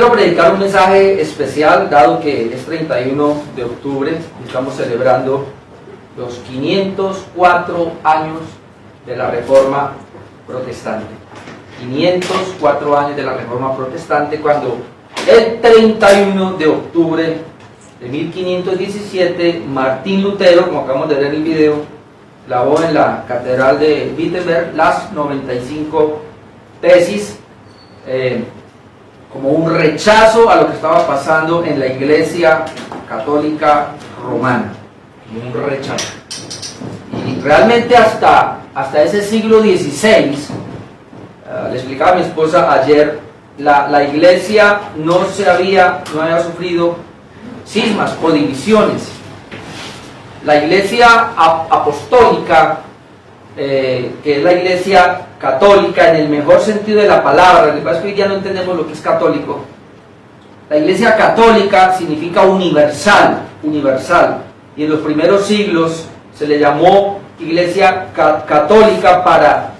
quiero predicar un mensaje especial, dado que es 31 de octubre, estamos celebrando los 504 años de la Reforma Protestante. 504 años de la Reforma Protestante, cuando el 31 de octubre de 1517, Martín Lutero, como acabamos de ver en el video, clavó en la Catedral de Wittenberg las 95 tesis, como un rechazo a lo que estaba pasando en la Iglesia Católica Romana, un rechazo. Y realmente hasta ese siglo XVI, le explicaba a mi esposa ayer, la Iglesia no había sufrido cismas o divisiones. La Iglesia apostólica, que es la Iglesia católica en el mejor sentido de la palabra, lo que pasa es que hoy ya no entendemos lo que es católico. La Iglesia católica significa universal, y en los primeros siglos se le llamó Iglesia católica para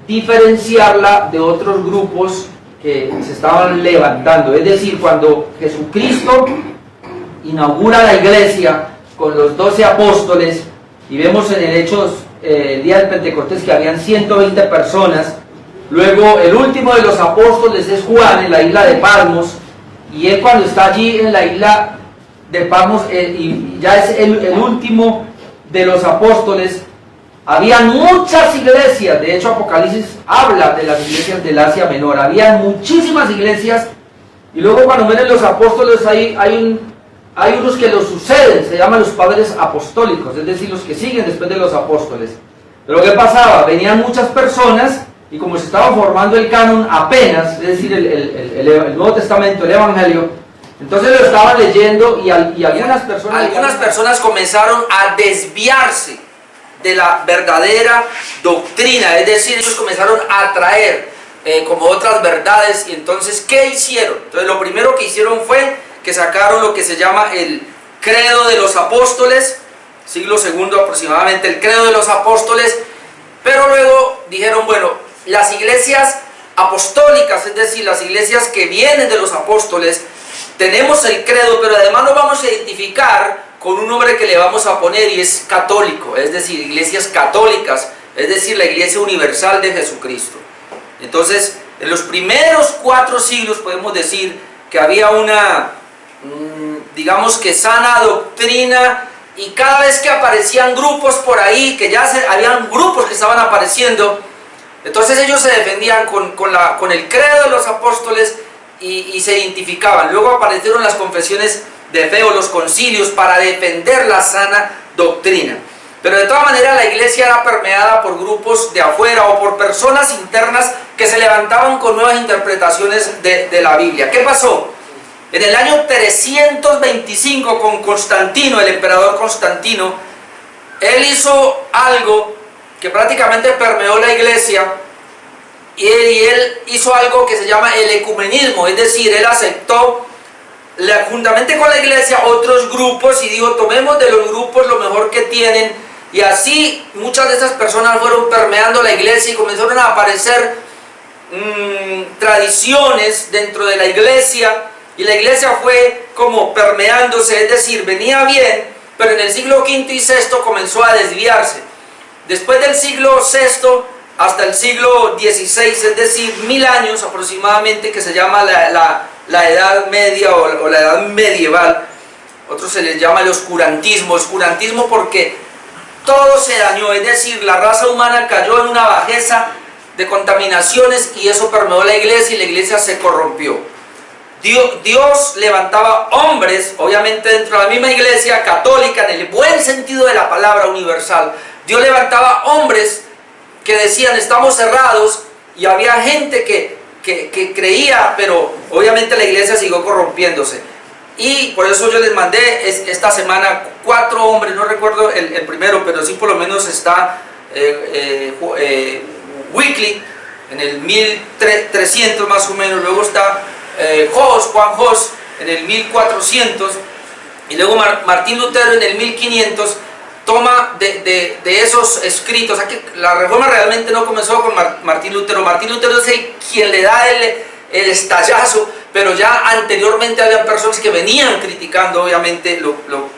diferenciarla de otros grupos que se estaban levantando. Es decir, cuando Jesucristo inaugura la Iglesia con los 12 apóstoles, y vemos en el Hechos, el día del Pentecostés, que habían 120 personas. Luego el último de los apóstoles es Juan, en la isla de Patmos, y él, cuando está allí en la isla de Patmos, y ya es el último de los apóstoles. Habían muchas iglesias, de hecho Apocalipsis habla de las iglesias del Asia Menor, había muchísimas iglesias, y luego cuando ven los apóstoles hay unos que los suceden, se llaman los padres apostólicos, es decir, los que siguen después de los apóstoles. Pero ¿qué pasaba? Venían muchas personas, y como se estaba formando el canon apenas, es decir, el Nuevo Testamento, el Evangelio, entonces lo estaban leyendo, y algunas personas comenzaron a desviarse de la verdadera doctrina, es decir, ellos comenzaron a traer como otras verdades. Y entonces, ¿qué hicieron? Entonces, lo primero que hicieron fue que sacaron lo que se llama el credo de los apóstoles, siglo II aproximadamente, el credo de los apóstoles, pero luego dijeron, bueno, las iglesias apostólicas, es decir, las iglesias que vienen de los apóstoles, tenemos el credo, pero además nos vamos a identificar con un nombre que le vamos a poner, y es católico, es decir, iglesias católicas, es decir, la Iglesia Universal de Jesucristo. Entonces, en los primeros 4 siglos podemos decir que había una, digamos que sana doctrina, y cada vez que aparecían grupos por ahí, que ya habían grupos que estaban apareciendo, entonces ellos se defendían con el credo de los apóstoles y se identificaban. Luego aparecieron las confesiones de fe o los concilios para defender la sana doctrina. Pero de todas maneras la iglesia era permeada por grupos de afuera o por personas internas que se levantaban con nuevas interpretaciones de la Biblia. ¿Qué pasó? En el año 325, con Constantino, el emperador Constantino, él hizo algo que prácticamente permeó la iglesia, y él hizo algo que se llama el ecumenismo, es decir, él aceptó juntamente con la iglesia otros grupos y dijo, tomemos de los grupos lo mejor que tienen, y así muchas de esas personas fueron permeando la iglesia y comenzaron a aparecer tradiciones dentro de la iglesia, y la iglesia fue como permeándose, es decir, venía bien, pero en el siglo V y VI comenzó a desviarse. Después del siglo VI hasta el siglo XVI, es decir, 1000 años aproximadamente, que se llama la Edad Media o la Edad Medieval, otros se les llama el oscurantismo porque todo se dañó, es decir, la raza humana cayó en una bajeza de contaminaciones, y eso permeó la iglesia, y la iglesia se corrompió. Dios levantaba hombres, obviamente dentro de la misma iglesia católica, en el buen sentido de la palabra universal. Dios levantaba hombres que decían, estamos cerrados, y había gente que creía, pero obviamente la iglesia siguió corrompiéndose. Y por eso yo les mandé esta semana 4 hombres, no recuerdo el primero, pero sí por lo menos está Wycliffe en el 1300 más o menos, luego está Juan Hus en el 1400, y luego Martín Lutero en el 1500. Toma de esos escritos. Aquí la reforma realmente no comenzó con Martín Lutero. Martín Lutero es quien le da el estallazo pero ya anteriormente había personas que venían criticando obviamente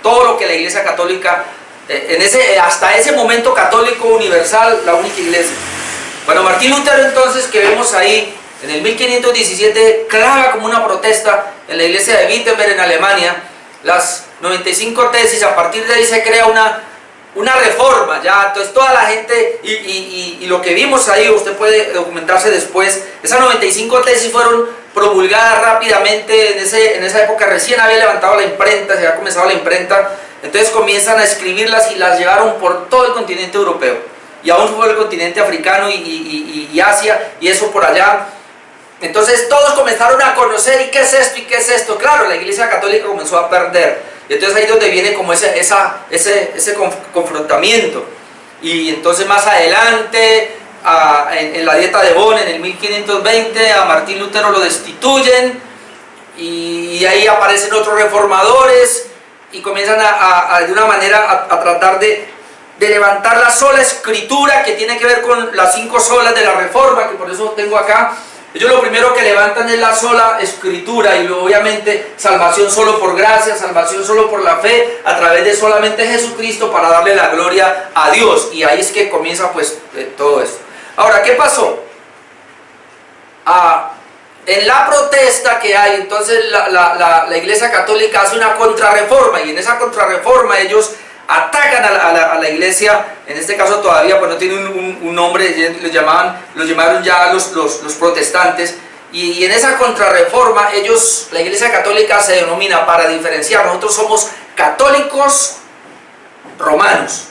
todo lo que la Iglesia Católica, hasta ese momento católico universal, la única iglesia. Bueno, Martín Lutero entonces, que vemos ahí, en el 1517, clava como una protesta en la iglesia de Wittenberg en Alemania, las 95 tesis. A partir de ahí se crea una reforma, ya, entonces toda la gente, y lo que vimos ahí, usted puede documentarse después, esas 95 tesis fueron promulgadas rápidamente. En esa época recién había levantado la imprenta, se había comenzado la imprenta, entonces comienzan a escribirlas y las llevaron por todo el continente europeo, y aún por el continente africano y Asia, y eso por allá. Entonces todos comenzaron a conocer, ¿y qué es esto? ¿Y qué es esto? Claro, la Iglesia Católica comenzó a perder, y entonces ahí es donde viene como ese confrontamiento. Y entonces más adelante, en la Dieta de Bonn, en el 1520, a Martín Lutero lo destituyen, y ahí aparecen otros reformadores, y comienzan de una manera a tratar de levantar la sola escritura, que tiene que ver con las 5 solas de la Reforma, que por eso tengo acá. Ellos lo primero que levantan es la sola escritura, y obviamente salvación solo por gracia, salvación solo por la fe, a través de solamente Jesucristo, para darle la gloria a Dios. Y ahí es que comienza pues todo esto. Ahora, ¿qué pasó? En la protesta que hay, entonces la Iglesia Católica hace una contrarreforma, y en esa contrarreforma ellos atacan a la iglesia. En este caso todavía pues no tiene un nombre, los llamaron ya los protestantes, y en esa contrarreforma la Iglesia Católica se denomina, para diferenciar, nosotros somos católicos romanos,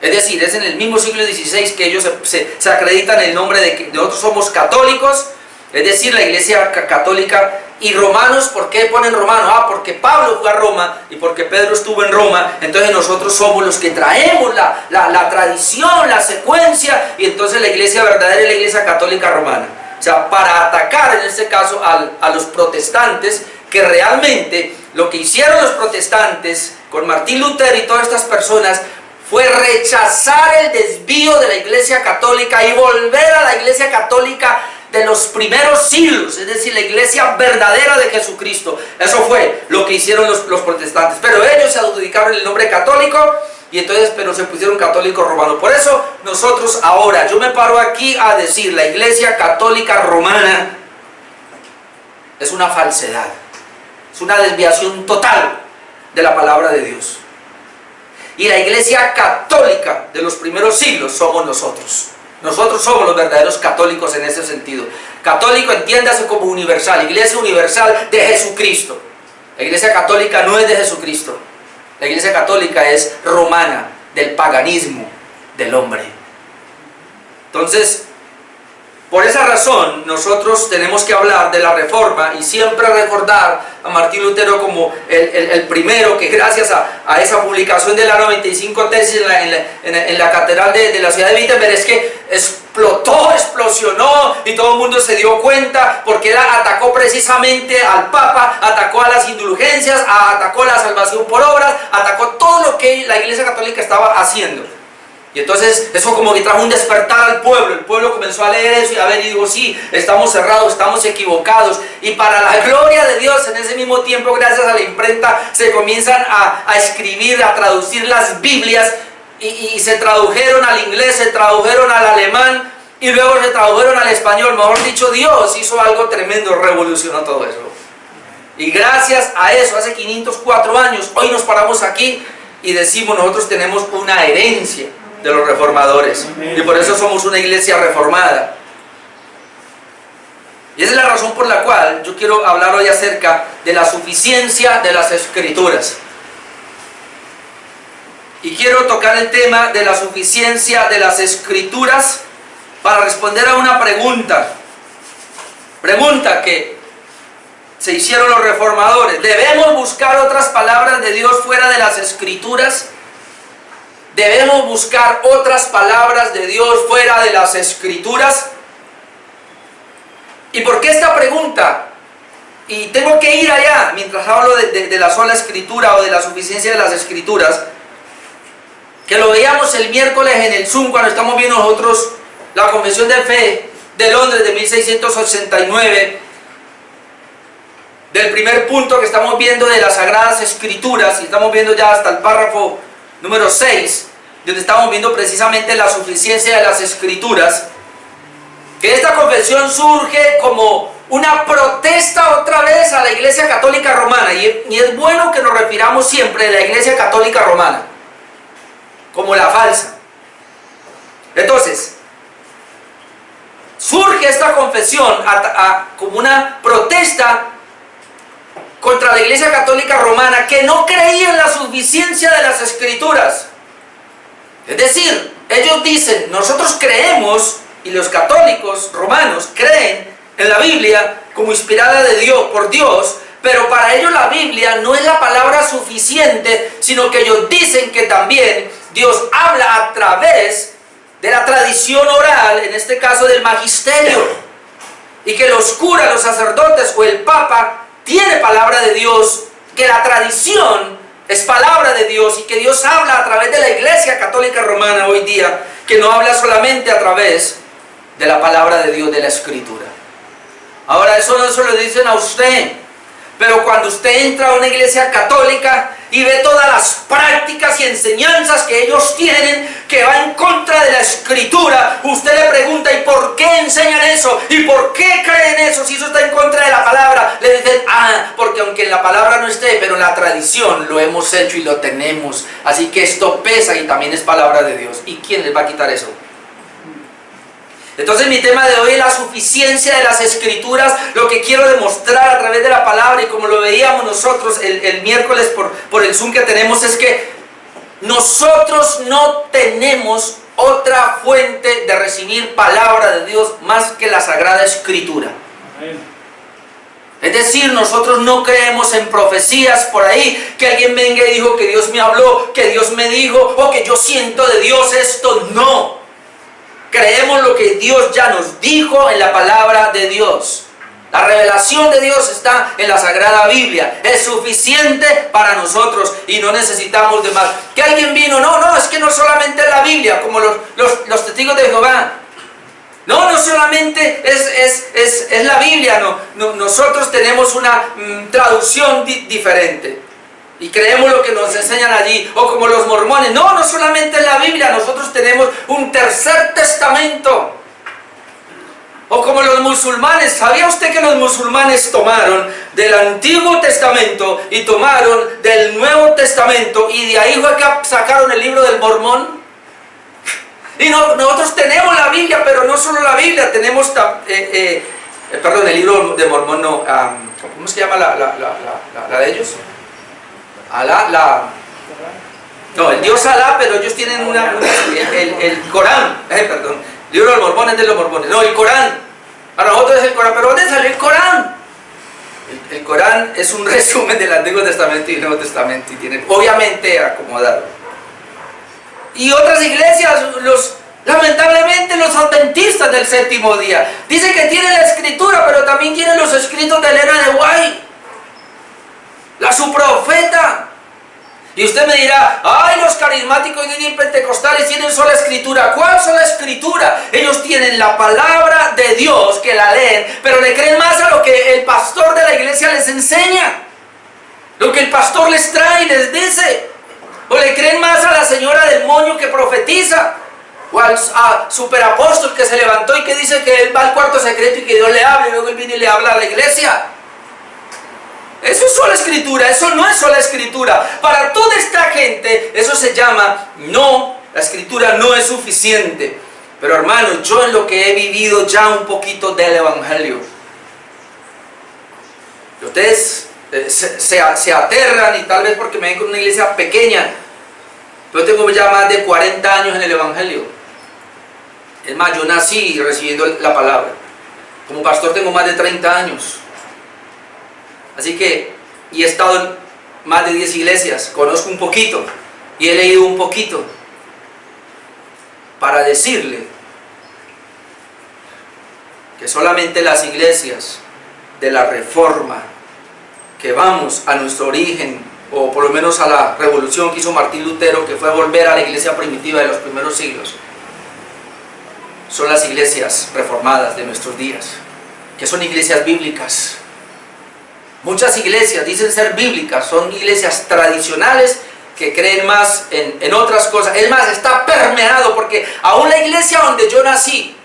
es decir, es en el mismo siglo XVI que ellos se acreditan el nombre de que nosotros somos católicos, es decir, la Iglesia Católica. Y romanos, ¿por qué ponen romanos? Porque Pablo fue a Roma y porque Pedro estuvo en Roma, entonces nosotros somos los que traemos la tradición, la secuencia, y entonces la iglesia verdadera es la Iglesia Católica Romana. O sea, para atacar en este caso a los protestantes, que realmente lo que hicieron los protestantes con Martín Lutero y todas estas personas fue rechazar el desvío de la Iglesia Católica y volver a la Iglesia Católica de los primeros siglos, es decir, la iglesia verdadera de Jesucristo. Eso fue lo que hicieron los protestantes, pero ellos se adjudicaron el nombre católico, y entonces pero se pusieron católico romano. Por eso nosotros ahora, yo me paro aquí a decir, la Iglesia Católica Romana es una falsedad, es una desviación total de la palabra de Dios, y la Iglesia Católica de los primeros siglos somos nosotros. Nosotros somos los verdaderos católicos en ese sentido. Católico, entiéndase como universal, iglesia universal de Jesucristo. La Iglesia Católica no es de Jesucristo. La Iglesia Católica es romana, del paganismo del hombre. Entonces, por esa razón, nosotros tenemos que hablar de la Reforma y siempre recordar a Martín Lutero como el primero que, gracias a esa publicación de las 95 tesis en la catedral de la ciudad de Wittenberg, es que explosionó, y todo el mundo se dio cuenta, porque él atacó precisamente al Papa, atacó a las indulgencias, atacó la salvación por obras, atacó todo lo que la Iglesia Católica estaba haciendo. Y entonces eso como que trajo un despertar al pueblo. El pueblo comenzó a leer eso y a ver, y digo, sí, estamos cerrados, estamos equivocados. Y para la gloria de Dios, en ese mismo tiempo, gracias a la imprenta, se comienzan a escribir, a traducir las Biblias, y se tradujeron al inglés, se tradujeron al alemán, y luego se tradujeron al español. Mejor dicho, Dios hizo algo tremendo, revolucionó todo eso. Y gracias a eso, hace 504 años, hoy nos paramos aquí y decimos, nosotros tenemos una herencia de los reformadores, y por eso somos una iglesia reformada. Y esa es la razón por la cual yo quiero hablar hoy acerca de la suficiencia de las Escrituras. Y quiero tocar el tema de la suficiencia de las Escrituras para responder a una pregunta que se hicieron los reformadores. ¿Debemos buscar otras palabras de Dios fuera de las Escrituras? ¿Debemos buscar otras palabras de Dios fuera de las Escrituras? ¿Y por qué esta pregunta? Y tengo que ir allá, mientras hablo de la sola Escritura o de la suficiencia de las Escrituras, que lo veíamos el miércoles en el Zoom, cuando estamos viendo nosotros la Confesión de Fe de Londres de 1689, del primer punto que estamos viendo de las Sagradas Escrituras, y estamos viendo ya hasta el párrafo número 6, donde estamos viendo precisamente la suficiencia de las Escrituras, que esta confesión surge como una protesta otra vez a la Iglesia Católica Romana, y es bueno que nos refiramos siempre a la Iglesia Católica Romana como la falsa. Entonces, surge esta confesión como una protesta contra la Iglesia Católica Romana, que no creía en la suficiencia de las Escrituras. Es decir, ellos dicen, nosotros creemos, y los católicos romanos creen en la Biblia como inspirada de Dios, por Dios, pero para ellos la Biblia no es la palabra suficiente, sino que ellos dicen que también Dios habla a través de la tradición oral, en este caso del magisterio, y que los curas, los sacerdotes o el Papa tiene palabra de Dios, que la tradición es palabra de Dios y que Dios habla a través de la Iglesia Católica Romana hoy día, que no habla solamente a través de la palabra de Dios, de la Escritura. Ahora, eso no se lo dicen a usted, pero cuando usted entra a una iglesia católica y ve todas las prácticas y enseñanzas que ellos tienen, que va en contra de la Escritura, usted le pregunta, ¿y por qué enseñan eso? ¿Y por qué creen eso? Si eso está en contra de la palabra. Le dicen, porque aunque en la palabra no esté, pero en la tradición lo hemos hecho y lo tenemos. Así que esto pesa y también es palabra de Dios. ¿Y quién les va a quitar eso? Entonces mi tema de hoy es la suficiencia de las Escrituras, lo que quiero demostrar a través de la palabra, y como lo veíamos nosotros el miércoles por el Zoom que tenemos, es que nosotros no tenemos otra fuente de recibir palabra de Dios más que la Sagrada Escritura. Es decir, nosotros no creemos en profecías por ahí, que alguien venga y dijo que Dios me habló, que Dios me dijo, o que yo siento de Dios esto. No. Creemos lo que Dios ya nos dijo en la palabra de Dios. La revelación de Dios está en la Sagrada Biblia. Es suficiente para nosotros y no necesitamos de más. Que alguien vino, no, es que no solamente es la Biblia, como los testigos de Jehová. No solamente es la Biblia, no, nosotros tenemos una traducción diferente. Y creemos lo que nos enseñan allí, o como los mormones, no solamente es la Biblia, nosotros tenemos un tercer testamento. O como los musulmanes, ¿sabía usted que los musulmanes tomaron del Antiguo Testamento y tomaron del Nuevo Testamento, y de ahí fue que sacaron el libro del Mormón? Y nosotros tenemos la Biblia, pero no solo la Biblia, tenemos, perdón, el libro de Mormón no, ¿cómo se llama la de ellos? Alá, no, el Dios Alá, pero ellos tienen el Corán, perdón, el libro de los mormones de los mormones, no, el Corán, para nosotros es el Corán, pero ¿dónde salió el Corán? El Corán es un resumen del Antiguo Testamento y el Nuevo Testamento, y tiene obviamente acomodado. Y otras iglesias, lamentablemente los adventistas del séptimo día, dicen que tienen la Escritura, pero también tienen los escritos de Elena de White, su profeta. Y usted me dirá, los carismáticos y pentecostales tienen sola Escritura. ¿Cuál sola Escritura? Ellos tienen la palabra de Dios, que la leen, pero le creen más a lo que el pastor de la iglesia les enseña, lo que el pastor les trae y les dice, o le creen más a la señora del moño que profetiza, o al superapóstol que se levantó y que dice que él va al cuarto secreto y que Dios le habla, y luego él viene y le habla a la iglesia. Eso es sola Escritura, eso no es sola Escritura. Para toda esta gente, eso se llama, la Escritura no es suficiente. Pero hermanos, yo en lo que he vivido ya un poquito del Evangelio, ustedes se aterran, y tal vez porque me ven con una iglesia pequeña, pero tengo ya más de 40 años en el Evangelio. Es más, yo nací recibiendo la palabra. Como pastor tengo más de 30 años. Así que, y he estado en más de 10 iglesias, conozco un poquito, y he leído un poquito, para decirle que solamente las iglesias de la Reforma, que vamos a nuestro origen, o por lo menos a la revolución que hizo Martín Lutero, que fue volver a la iglesia primitiva de los primeros siglos, son las iglesias reformadas de nuestros días, que son iglesias bíblicas. Muchas iglesias dicen ser bíblicas, son iglesias tradicionales que creen más en otras cosas. Es más, está permeado, porque aún la iglesia donde yo nací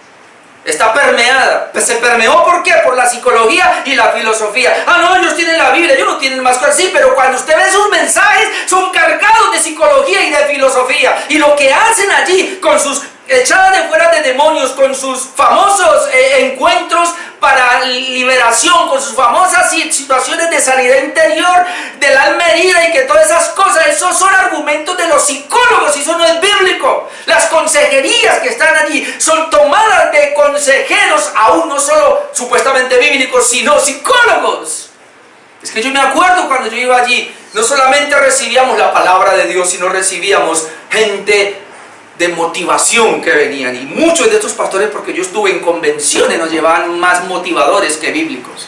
está permeada. Pues se permeó, ¿por qué? Por la psicología y la filosofía. Ah, no, ellos tienen la Biblia, ellos no tienen más cosas así, pero cuando usted ve sus mensajes, son cargados de psicología y de filosofía. Y lo que hacen allí con sus echadas de fuera de demonios, con sus famosos encuentros para liberación, con sus famosas situaciones de sanidad interior, del alma herida y que todas esas cosas, esos son argumentos de los psicólogos y eso no es bíblico. Las consejerías que están allí son tomadas de consejeros, aún no solo supuestamente bíblicos, sino psicólogos. Es que yo me acuerdo cuando yo iba allí, no solamente recibíamos la palabra de Dios, sino recibíamos gente de motivación que venían, y muchos de estos pastores, porque yo estuve en convenciones, nos llevaban más motivadores que bíblicos.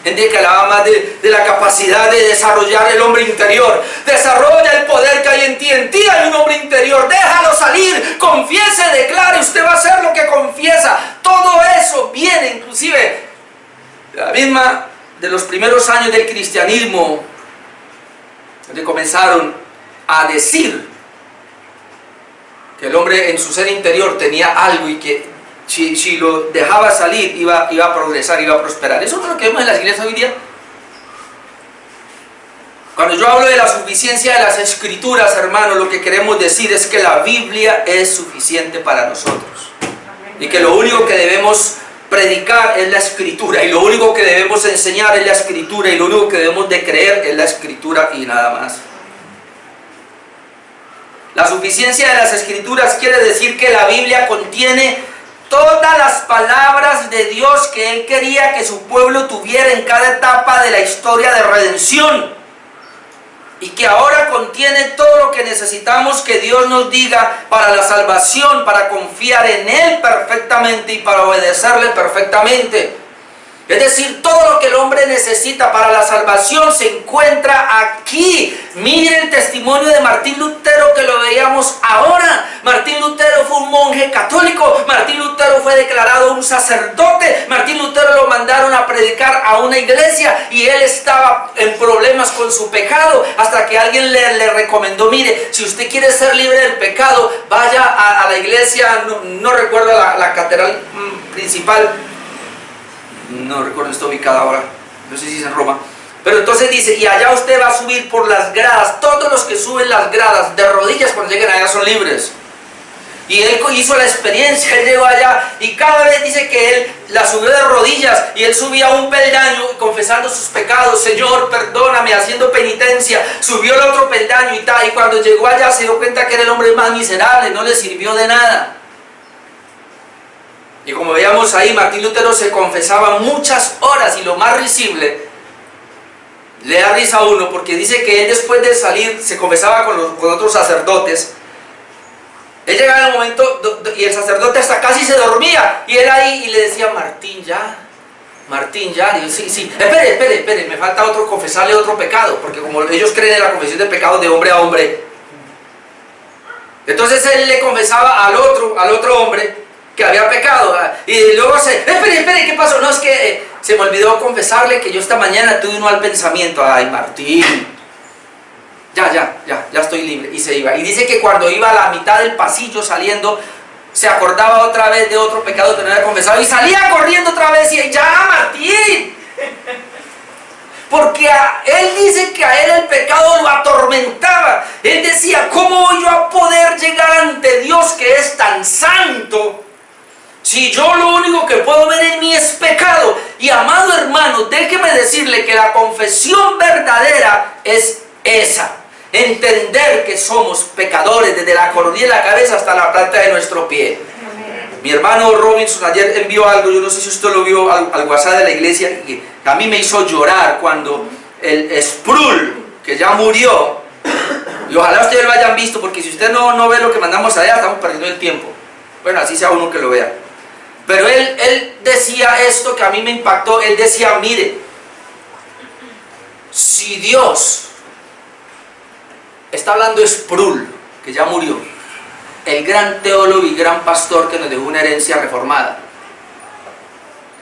Gente que hablaba más de la capacidad de desarrollar el hombre interior. Desarrolla el poder que hay en ti hay un hombre interior, déjalo salir, confiese, declare, usted va a hacer lo que confiesa. Todo eso viene inclusive la misma de los primeros años del cristianismo, donde comenzaron a decir que el hombre en su ser interior tenía algo y que si lo dejaba salir iba a progresar, iba a prosperar. Eso no es lo que vemos en las iglesias hoy día. Cuando yo hablo de la suficiencia de las escrituras, hermanos, lo que queremos decir es que la Biblia es suficiente para nosotros. Y que lo único que debemos predicar es la escritura, y lo único que debemos enseñar es la escritura, y lo único que debemos de creer es la escritura y nada más. La suficiencia de las escrituras quiere decir que la Biblia contiene todas las palabras de Dios que Él quería que su pueblo tuviera en cada etapa de la historia de redención, y que ahora contiene todo lo que necesitamos que Dios nos diga para la salvación, para confiar en Él perfectamente y para obedecerle perfectamente. Es decir, todo lo que el hombre necesita para la salvación se encuentra aquí. Miren el testimonio de Martín Lutero, que lo veíamos ahora. Martín Lutero fue un monje católico. Martín Lutero fue declarado un sacerdote. Martín Lutero lo mandaron a predicar a una iglesia y él estaba en problemas con su pecado, hasta que alguien le recomendó: mire, si usted quiere ser libre del pecado, vaya a la iglesia, no recuerdo la catedral principal, no recuerdo, está ubicada ahora, no sé si es en Roma, pero entonces dice, y allá usted va a subir por las gradas. Todos los que suben las gradas de rodillas cuando lleguen allá son libres. Y él hizo la experiencia, él llegó allá y cada vez dice que él la subió de rodillas, y él subía un peldaño confesando sus pecados: Señor, perdóname, haciendo penitencia. Subió el otro peldaño y tal, y cuando llegó allá se dio cuenta que era el hombre más miserable, no le sirvió de nada. Y como veíamos ahí, Martín Lutero se confesaba muchas horas, y lo más risible, le da risa a uno, porque dice que él, después de salir, se confesaba con otros sacerdotes. Él llegaba en el momento y el sacerdote hasta casi se dormía, y él ahí y le decía: Martín, ya. Y yo, sí, espere, me falta confesarle otro pecado, porque como ellos creen en la confesión de pecados de hombre a hombre, entonces él le confesaba al otro hombre que había pecado, y luego espere, ¿qué pasó? No, es que se me olvidó confesarle que yo esta mañana tuve un mal pensamiento. Ay, Martín, ya estoy libre. Y se iba, y dice que cuando iba a la mitad del pasillo saliendo, se acordaba otra vez de otro pecado que no había confesado, y salía corriendo otra vez, y ya, Martín, porque él dice que a él el pecado lo atormentaba. Él decía: ¿cómo voy yo a poder llegar ante Dios, que es tan santo, si yo lo único que puedo ver en mí es pecado? Y amado hermano, déjeme decirle que la confesión verdadera es esa: entender que somos pecadores desde la coronilla de la cabeza hasta la planta de nuestro pie. Mi hermano Robinson ayer envió algo, yo no sé si usted lo vio, al WhatsApp de la iglesia, que a mí me hizo llorar, cuando el Sproul, que ya murió, y ojalá ustedes lo hayan visto, porque si usted no ve lo que mandamos allá, estamos perdiendo el tiempo. Bueno, así sea uno que lo vea. Pero él decía esto que a mí me impactó. Él decía: mire, si Dios, está hablando de Sproul, que ya murió, el gran teólogo y gran pastor que nos dejó una herencia reformada,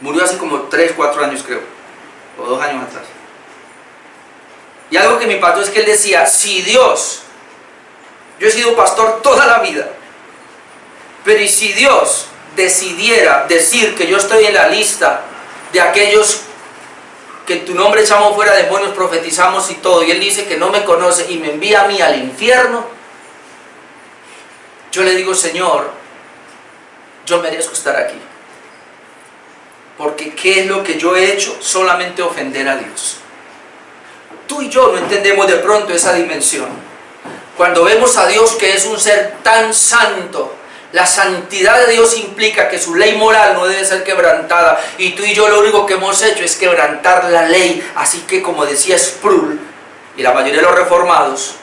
murió hace como 3, 4 años creo, o 2 años atrás. Y algo que me impactó es que él decía, si Dios, yo he sido pastor toda la vida, pero y si Dios decidiera decir que yo estoy en la lista de aquellos que en tu nombre echamos fuera demonios, profetizamos y todo, y él dice que no me conoce y me envía a mí al infierno, yo le digo, Señor, yo merezco estar aquí. Porque ¿qué es lo que yo he hecho? Solamente ofender a Dios. Tú y yo no entendemos de pronto esa dimensión. Cuando vemos a Dios que es un ser tan santo, la santidad de Dios implica que su ley moral no debe ser quebrantada, y tú y yo lo único que hemos hecho es quebrantar la ley. Así que, como decía Sproul y la mayoría de los reformados,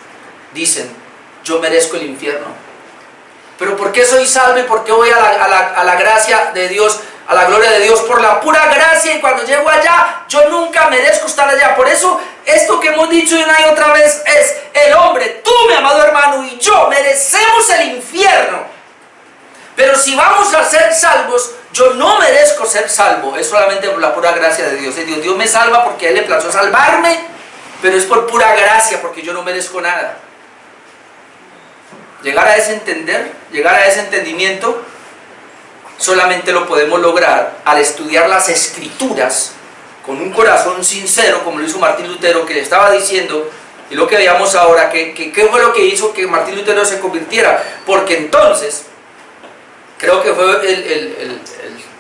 dicen, yo merezco el infierno. Pero ¿por qué soy salvo y por qué voy a la gracia de Dios, a la gloria de Dios? Por la pura gracia, y cuando llego allá, yo nunca merezco estar allá. Por eso, esto que hemos dicho una y otra vez es, el hombre, tú, mi amado hermano, y yo, merecemos el infierno. Pero si vamos a ser salvos, yo no merezco ser salvo, es solamente por la pura gracia de Dios. Dios me salva porque a Él le plació salvarme, pero es por pura gracia, porque yo no merezco nada. Llegar a ese entendimiento, solamente lo podemos lograr al estudiar las Escrituras con un corazón sincero, como lo hizo Martín Lutero, que le estaba diciendo, y lo que veíamos ahora, ¿qué fue lo que hizo que Martín Lutero se convirtiera? Porque entonces, creo que fue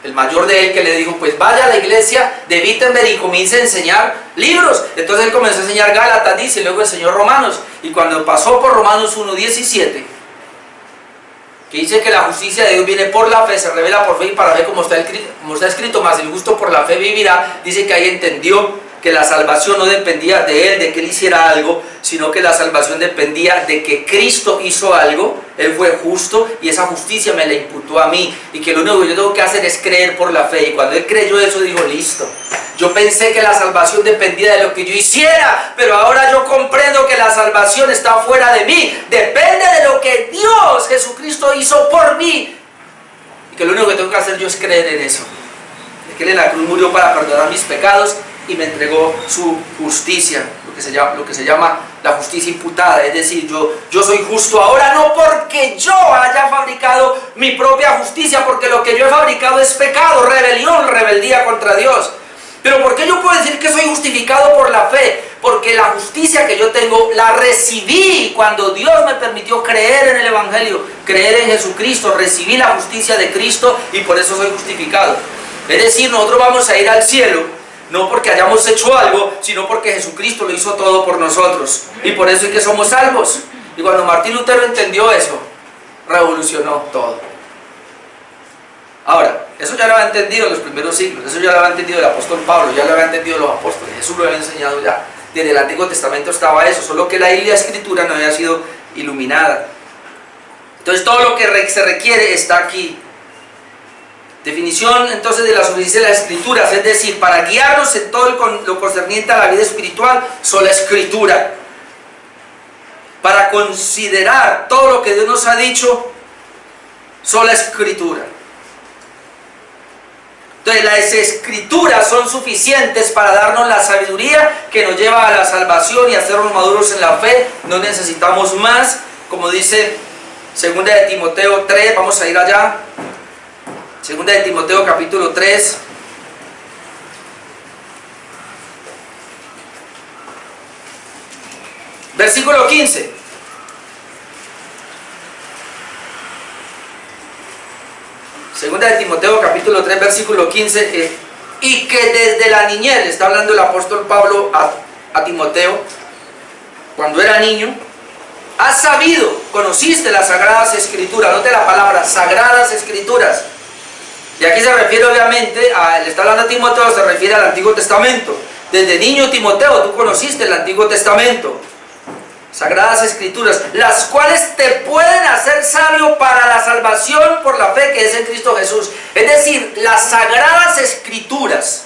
el mayor de él que le dijo, pues vaya a la iglesia de Wittenberg y comience a enseñar libros. Entonces él comenzó a enseñar Gálatas, dice, y luego enseñó Romanos. Y cuando pasó por Romanos 1:17, que dice que la justicia de Dios viene por la fe, se revela por fe y para fe, como está escrito, más el justo por la fe vivirá. Dice que ahí entendió que la salvación no dependía de él, de que él hiciera algo, sino que la salvación dependía de que Cristo hizo algo. Él fue justo y esa justicia me la imputó a mí, y que lo único que yo tengo que hacer es creer por la fe. Y cuando él creyó eso, dijo, listo, yo pensé que la salvación dependía de lo que yo hiciera, pero ahora yo comprendo que la salvación está fuera de mí, depende de lo que Dios, Jesucristo, hizo por mí, y que lo único que tengo que hacer yo es creer en eso, de que él en la cruz murió para perdonar mis pecados y me entregó su justicia, lo que se llama la justicia imputada. Es decir, yo soy justo ahora no porque yo haya fabricado mi propia justicia, porque lo que yo he fabricado es pecado, rebelión, rebeldía contra Dios. Pero ¿por qué yo puedo decir que soy justificado por la fe? Porque la justicia que yo tengo la recibí cuando Dios me permitió creer en el Evangelio, creer en Jesucristo, recibí la justicia de Cristo y por eso soy justificado. Es decir, nosotros vamos a ir al cielo no porque hayamos hecho algo, sino porque Jesucristo lo hizo todo por nosotros. Y por eso es que somos salvos. Y cuando Martín Lutero entendió eso, revolucionó todo. Ahora, eso ya lo había entendido en los primeros siglos, eso ya lo había entendido el apóstol Pablo, ya lo había entendido los apóstoles, Jesús lo había enseñado ya. Desde el Antiguo Testamento estaba eso, solo que la Escritura no había sido iluminada. Entonces todo lo que se requiere está aquí. Definición entonces de la suficiencia de las Escrituras, es decir, para guiarnos en todo lo concerniente a la vida espiritual, sola Escritura. Para considerar todo lo que Dios nos ha dicho, sola Escritura. Entonces las Escrituras son suficientes para darnos la sabiduría que nos lleva a la salvación y a hacernos maduros en la fe. No necesitamos más, como dice 2 de Timoteo 3, vamos a ir allá. 2 de Timoteo capítulo 3. Versículo 15. Segunda de Timoteo capítulo 3 versículo 15, y que desde la niñez, está hablando el apóstol Pablo a Timoteo, cuando era niño, has sabido, conociste las Sagradas Escrituras, note la palabra, Sagradas Escrituras, y aquí se refiere obviamente, le está hablando a Timoteo, se refiere al Antiguo Testamento. Desde niño Timoteo, tú conociste el Antiguo Testamento, Sagradas Escrituras, las cuales te pueden hacer sabio para la salvación por la fe que es en Cristo Jesús. Es decir, las Sagradas Escrituras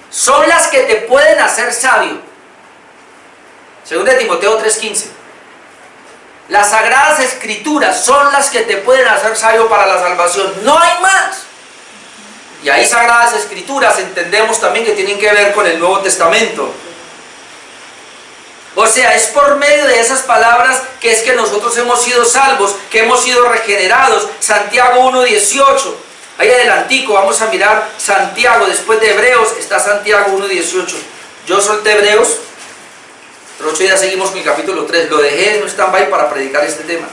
son las que te pueden hacer sabio. 2 de Timoteo 3:15. Las Sagradas Escrituras son las que te pueden hacer sabio para la salvación. No hay más. Y ahí Sagradas Escrituras entendemos también que tienen que ver con el Nuevo Testamento. O sea, es por medio de esas palabras que es que nosotros hemos sido salvos, que hemos sido regenerados. Santiago 1:18. Ahí adelantico, vamos a mirar Santiago, después de Hebreos está Santiago 1:18. Yo solté Hebreos, pero 8 días seguimos con el capítulo 3. Lo dejé en un stand-by para predicar este tema.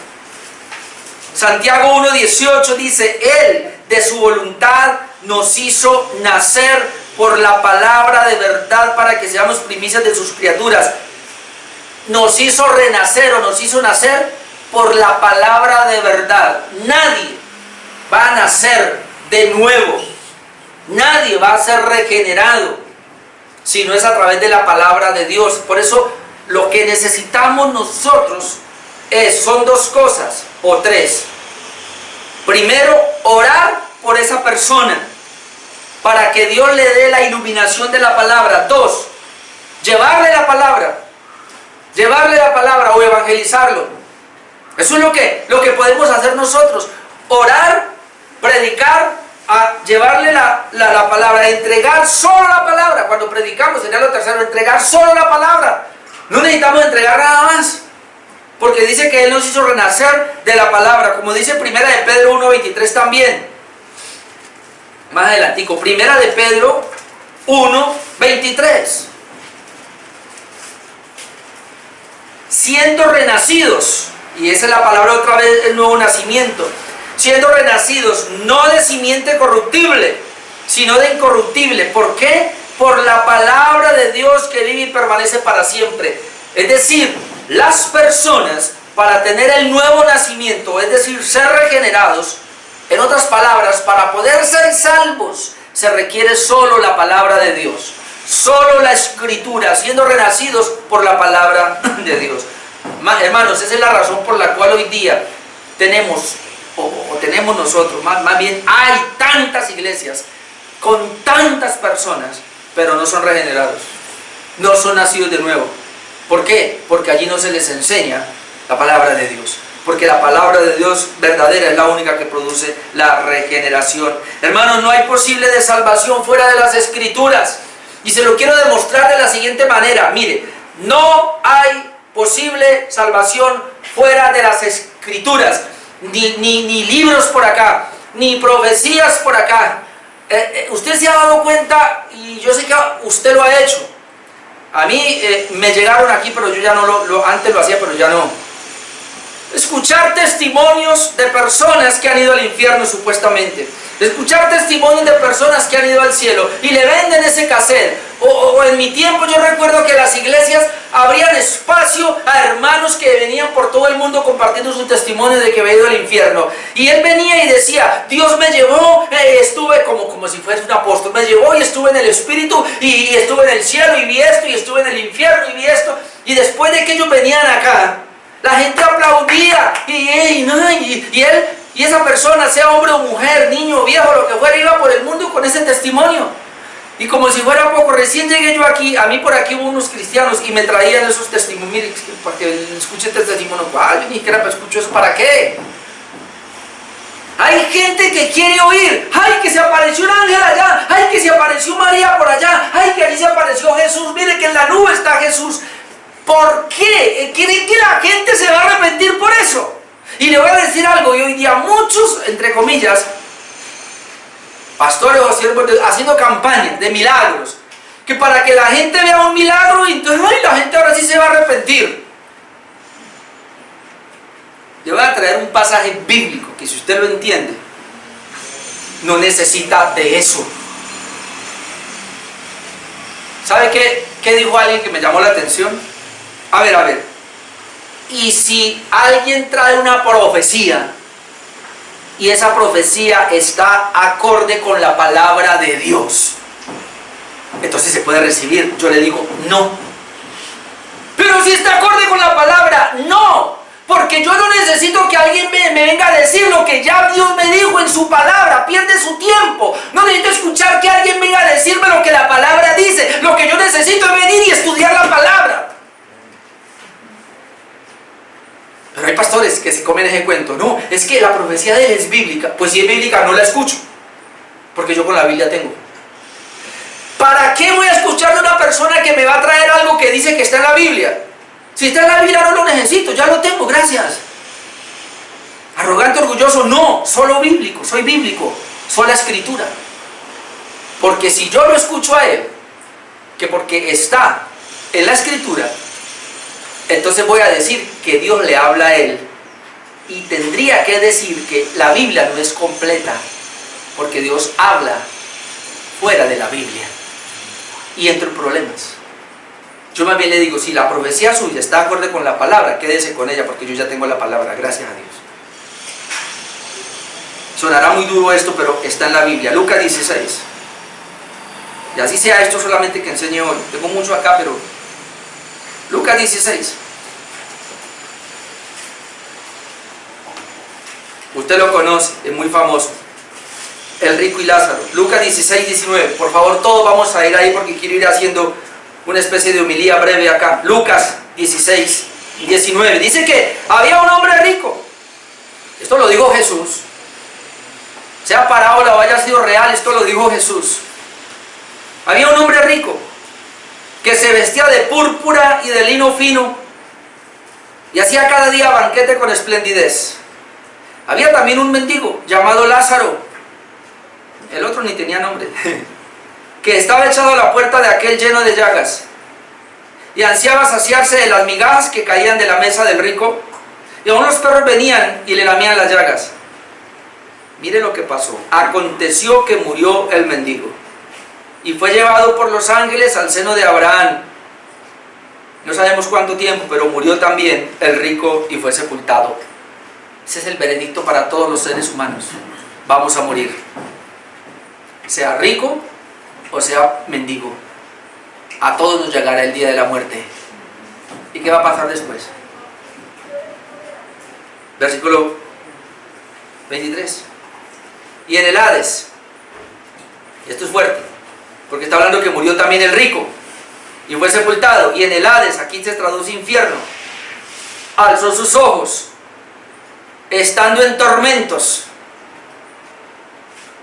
Santiago 1:18 dice: Él de su voluntad nos hizo nacer por la palabra de verdad para que seamos primicias de sus criaturas. Nos hizo renacer o nos hizo nacer por la palabra de verdad. Nadie va a nacer de nuevo, nadie va a ser regenerado si no es a través de la palabra de Dios. Por eso lo que necesitamos nosotros son dos cosas o tres. Primero, orar por esa persona para que Dios le dé la iluminación de la palabra. Dos, llevarle la palabra o evangelizarlo. Eso es lo que podemos hacer nosotros: orar, predicar, llevarle la palabra, entregar solo la palabra. Cuando predicamos, sería lo tercero, entregar solo la palabra. No necesitamos entregar nada más, porque dice que Él nos hizo renacer de la palabra, como dice Primera de Pedro 1:23 también. Más adelantico, Primera de Pedro 1:23. Siendo renacidos, y esa es la palabra otra vez, el nuevo nacimiento. Siendo renacidos, no de simiente corruptible, sino de incorruptible. ¿Por qué? Por la palabra de Dios que vive y permanece para siempre. Es decir, las personas, para tener el nuevo nacimiento, es decir, ser regenerados, en otras palabras, para poder ser salvos, se requiere solo la palabra de Dios, solo la Escritura, siendo renacidos por la palabra de Dios. Hermanos, esa es la razón por la cual hoy día tenemos nosotros, más bien hay tantas iglesias con tantas personas, pero no son regenerados, no son nacidos de nuevo. ¿Por qué? Porque allí no se les enseña la palabra de Dios, porque la palabra de Dios verdadera es la única que produce la regeneración. Hermanos, no hay posible de salvación fuera de las Escrituras, y se lo quiero demostrar de la siguiente manera. Mire, no hay posible salvación fuera de las Escrituras, ni libros por acá, ni profecías por acá. Usted se ha dado cuenta, y yo sé que usted lo ha hecho. A mí me llegaron aquí, pero yo ya no antes lo hacía, pero ya no. Escuchar testimonios de personas que han ido al infierno supuestamente. Escuchar testimonios de personas que han ido al cielo y le venden ese cassette. O en mi tiempo yo recuerdo que las iglesias abrían espacio a hermanos que venían por todo el mundo compartiendo su testimonio de que había ido al infierno. Y él venía y decía: Dios me llevó, estuve como si fuese un apóstol, me llevó y estuve en el Espíritu y estuve en el cielo y vi esto, y estuve en el infierno y vi esto. Y después de que ellos venían acá, la gente aplaudía y esa persona, sea hombre o mujer, niño o viejo, lo que fuera, iba por el mundo con ese testimonio. Y como si fuera poco, recién llegué yo aquí, a mí por aquí hubo unos cristianos y me traían esos testimonios. Mire, para que escuche este testimonio. Yo ni siquiera escucho eso, ¿para qué? Hay gente que quiere oír: ¡ay, que se apareció un ángel allá! ¡Ay, que se apareció María por allá! ¡Ay, que allí se apareció Jesús! ¡Mire que en la nube está Jesús! ¿Por qué? ¿Creen que la gente se va a arrepentir por eso? Y le voy a decir algo, y hoy día muchos, entre comillas, pastores o siervos haciendo campañas de milagros, que para que la gente vea un milagro, y entonces la gente ahora sí se va a arrepentir. Le voy a traer un pasaje bíblico que, si usted lo entiende, no necesita de eso. ¿Sabe qué dijo alguien que me llamó la atención? A ver. Y si alguien trae una profecía y esa profecía está acorde con la palabra de Dios, entonces se puede recibir. Yo le digo: no. Pero si está acorde con la palabra, no. Porque yo no necesito que alguien me venga a decir lo que ya Dios me dijo en su palabra. Pierde su tiempo. No necesito escuchar que alguien venga a decirme lo que la palabra dice. Lo que yo necesito es venir y estudiar la palabra. Pero hay pastores que se comen ese cuento. No, es que la profecía de él es bíblica. Pues si es bíblica, no la escucho, porque yo con la Biblia tengo. ¿Para qué voy a escuchar de una persona que me va a traer algo que dice que está en la Biblia? Si está en la Biblia no lo necesito, ya lo tengo, gracias. Arrogante, orgulloso, no, solo bíblico, sola escritura. Porque si yo lo escucho a él, que porque está en la escritura, entonces voy a decir que Dios le habla a él. Y tendría que decir que la Biblia no es completa, porque Dios habla fuera de la Biblia. Y entro en problemas. Yo más bien le digo, si la profecía suya está acorde con la palabra, quédese con ella, porque yo ya tengo la palabra, gracias a Dios. Sonará muy duro esto, pero está en la Biblia. Lucas 16. Y así sea esto solamente que enseñe hoy. Tengo mucho acá, pero... Lucas 16. Usted lo conoce, es muy famoso. El rico y Lázaro. Lucas 16, 19. Por favor, todos vamos a ir ahí porque quiero ir haciendo una especie de homilía breve acá. Lucas 16, 19. Dice que había un hombre rico. Esto lo dijo Jesús. Sea parábola o haya sido real, esto lo dijo Jesús. Había un hombre rico que se vestía de púrpura y de lino fino y hacía cada día banquete con esplendidez. Había también un mendigo llamado Lázaro, el otro ni tenía nombre, que estaba echado a la puerta de aquel lleno de llagas y ansiaba saciarse de las migajas que caían de la mesa del rico, y aún los perros venían y le lamían las llagas. Mire lo que pasó. Aconteció que murió el mendigo y fue llevado por los ángeles al seno de Abraham. No sabemos cuánto tiempo, pero murió también el rico y fue sepultado. Ese es el veredicto para todos los seres humanos. Vamos a morir. Sea rico o sea mendigo. A todos nos llegará el día de la muerte. ¿Y qué va a pasar después? Versículo 23. Y en el Hades, y esto es fuerte, porque está hablando que murió también el rico y fue sepultado, y en el Hades, aquí se traduce infierno, alzó sus ojos estando en tormentos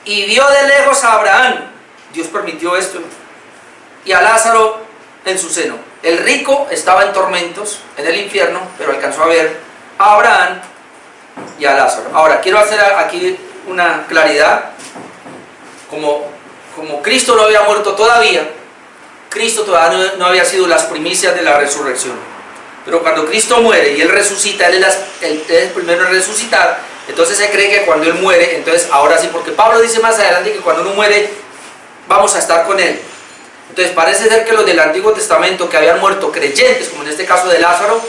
y vio de lejos a Abraham. Dios permitió esto, y a Lázaro en su seno. El rico estaba en tormentos en el infierno, pero alcanzó a ver a Abraham y a Lázaro. Ahora quiero hacer aquí una claridad. Como Cristo no había muerto todavía, Cristo todavía no había sido las primicias de la resurrección. Pero cuando Cristo muere y Él resucita, Él es el primero en resucitar. Entonces se cree que cuando Él muere, entonces ahora sí, porque Pablo dice más adelante que cuando uno muere vamos a estar con Él. Entonces parece ser que los del Antiguo Testamento que habían muerto creyentes, como en este caso de Lázaro,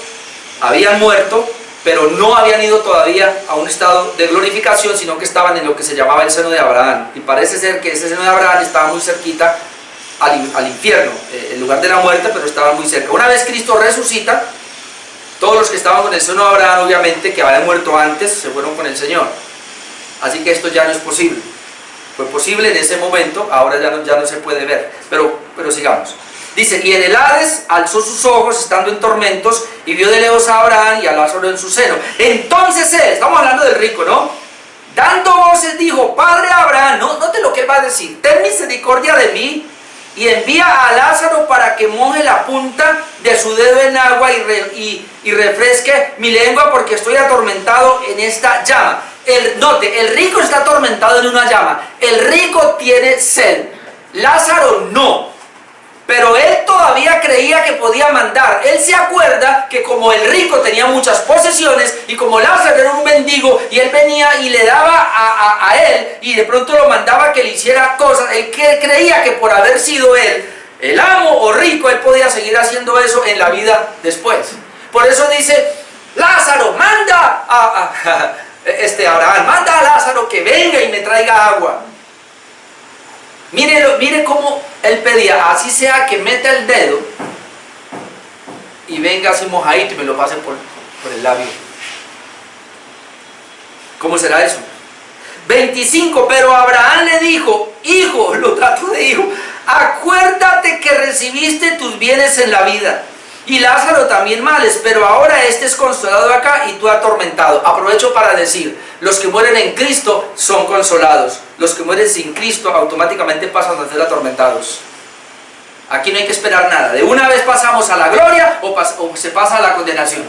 habían muerto, pero no habían ido todavía a un estado de glorificación, sino que estaban en lo que se llamaba el seno de Abraham. Y parece ser que ese seno de Abraham estaba muy cerquita al infierno, el lugar de la muerte, pero estaba muy cerca. Una vez Cristo resucita, todos los que estaban con el seno de Abraham, obviamente, que habían muerto antes, se fueron con el Señor. Así que esto ya no es posible. Fue posible en ese momento, ahora ya no se puede ver. Pero sigamos. Dice, y en el Hades alzó sus ojos estando en tormentos y vio de lejos a Abraham y a Lázaro en su seno. Entonces él, estamos hablando del rico, ¿no? Dando voces dijo, Padre Abraham, note lo que él va a decir, ten misericordia de mí y envía a Lázaro para que moje la punta de su dedo en agua y refresque mi lengua porque estoy atormentado en esta llama. Note, el rico está atormentado en una llama, el rico tiene sed, Lázaro no. Pero él todavía creía que podía mandar. Él se acuerda que como el rico tenía muchas posesiones y como Lázaro era un mendigo y él venía y le daba a él y de pronto lo mandaba que le hiciera cosas, él creía que por haber sido él el amo o rico, él podía seguir haciendo eso en la vida después. Por eso dice, Lázaro, manda Abraham, manda a Lázaro que venga y me traiga agua. Mire cómo él pedía, así sea que meta el dedo y venga así mojadito y me lo pase por el labio. ¿Cómo será eso? 25, pero Abraham le dijo, hijo, lo trató de hijo, acuérdate que recibiste tus bienes en la vida y Lázaro también males, pero ahora este es consolado acá y tú atormentado. Aprovecho para decir, los que mueren en Cristo son consolados, los que mueren sin Cristo automáticamente pasan a ser atormentados. Aquí no hay que esperar nada. De una vez pasamos a la gloria o se pasa a la condenación.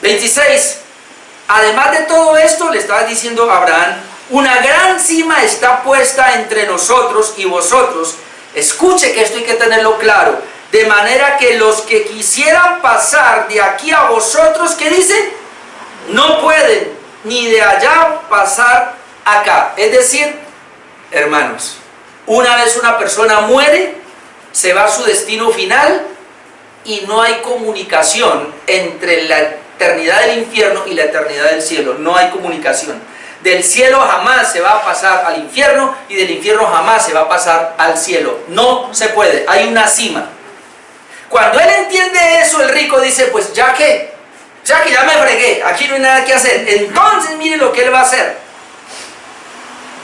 26. Además de todo esto, le estaba diciendo a Abraham, una gran cima está puesta entre nosotros y vosotros. Escuche que esto hay que tenerlo claro. De manera que los que quisieran pasar de aquí a vosotros, ¿qué dicen? No pueden, ni de allá pasar acá. Es decir, hermanos, una vez una persona muere, se va a su destino final y no hay comunicación entre la eternidad del infierno y la eternidad del cielo. No hay comunicación. Del cielo jamás se va a pasar al infierno y del infierno jamás se va a pasar al cielo. No se puede, hay una cima. Cuando él entiende eso, el rico dice, pues ya que ya me fregué, aquí no hay nada que hacer. Entonces mire lo que él va a hacer.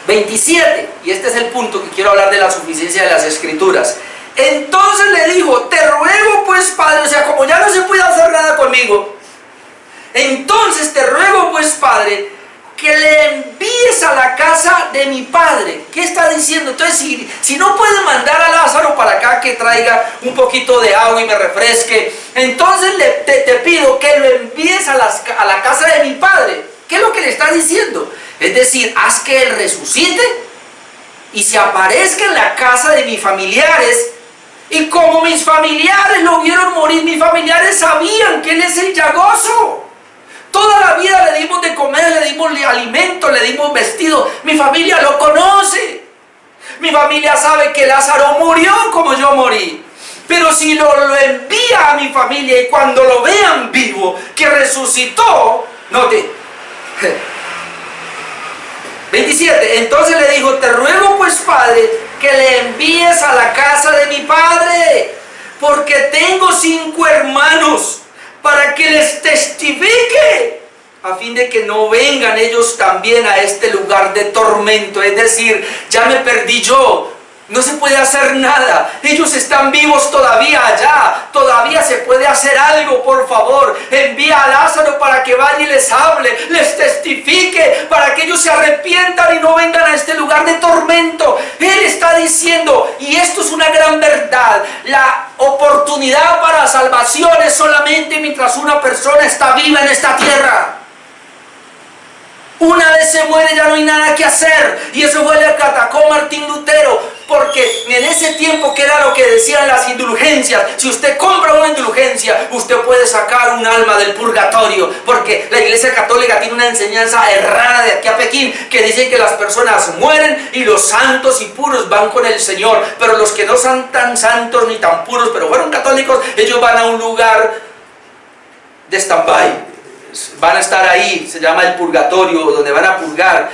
27, y este es el punto que quiero hablar de la suficiencia de las escrituras. Entonces le dijo, te ruego pues Padre, o sea, como ya no se puede hacer nada conmigo, entonces te ruego pues Padre, que le envíes a la casa de mi padre. ¿Qué está diciendo? Entonces, si no puede mandar a Lázaro para acá que traiga un poquito de agua y me refresque, entonces te pido que lo envíes a la casa de mi padre. ¿Qué es lo que le está diciendo? Es decir, haz que él resucite y se aparezca en la casa de mis familiares. Y como mis familiares lo vieron morir, mis familiares sabían que él es el llagoso. Toda la vida le dimos de comer, le dimos alimento, le dimos vestido. Mi familia lo conoce. Mi familia sabe que Lázaro murió como yo morí. Pero si lo envía a mi familia y cuando lo vean vivo, que resucitó, note. 27. Entonces le dijo, te ruego pues Padre, que le envíes a la casa de mi padre, porque tengo 5 hermanos, para que les testifique, a fin de que no vengan ellos también a este lugar de tormento. Es decir, ya me perdí yo, no se puede hacer nada, ellos están vivos todavía allá, todavía se puede hacer algo. Por favor, envía a Lázaro para que vaya y les hable, les testifique, para que ellos se arrepientan y no vengan a este lugar de tormento. Él está diciendo, y esto es una gran verdad, la oportunidad para salvación es solamente mientras una persona está viva en esta tierra. Una vez se muere ya no hay nada que hacer. Y eso fue lo que atacó Martín Lutero, porque en ese tiempo, que era lo que decían las indulgencias, si usted compra una indulgencia, usted puede sacar un alma del purgatorio, porque la Iglesia Católica tiene una enseñanza errada de aquí a Pekín, que dice que las personas mueren y los santos y puros van con el Señor, pero los que no son tan santos ni tan puros, pero fueron católicos, ellos van a un lugar de stand-by. Van a estar ahí, se llama el purgatorio, donde van a purgar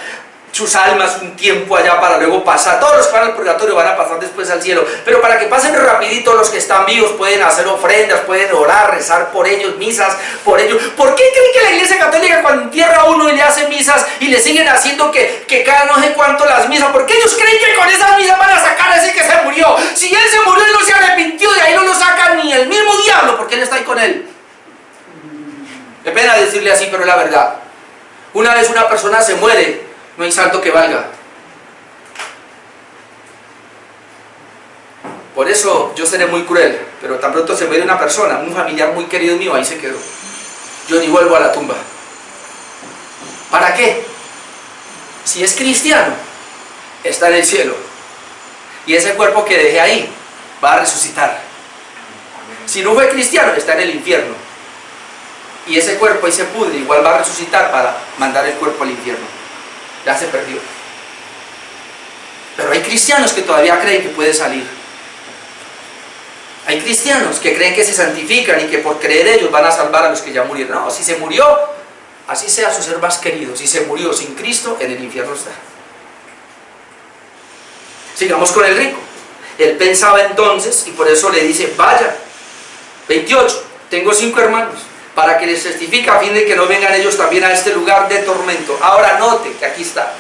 sus almas un tiempo allá para luego pasar. Todos los que van al purgatorio van a pasar después al cielo, pero para que pasen rapidito los que están vivos pueden hacer ofrendas, pueden orar, rezar por ellos, misas por ellos. ¿Por qué creen que la Iglesia Católica cuando entierra a uno y le hace misas y le siguen haciendo que cada no sé cuánto las misas? Porque ellos creen que con esas misas van a sacar a ese que se murió. Si él se murió y no se arrepintió, de ahí no lo sacan ni el mismo diablo, porque él está ahí con él. Qué pena decirle así, pero es la verdad. Una vez una persona se muere, no hay santo que valga. Por eso yo seré muy cruel, pero tan pronto se muere una persona, un familiar muy querido mío, ahí se quedó. Yo ni vuelvo a la tumba. ¿Para qué? Si es cristiano, está en el cielo. Y ese cuerpo que dejé ahí va a resucitar. Si no fue cristiano, está en el infierno. Y ese cuerpo ahí se pudre, igual va a resucitar para mandar el cuerpo al infierno. Ya se perdió. Pero hay cristianos que todavía creen que puede salir. Hay cristianos que creen que se santifican y que por creer ellos van a salvar a los que ya murieron. No, si se murió, así sea su ser más querido, si se murió sin Cristo, en el infierno está. Sigamos con el rico. Él pensaba entonces, y por eso le dice, vaya. 28, tengo 5 hermanos, para que les testifique a fin de que no vengan ellos también a este lugar de tormento. Ahora note que aquí está.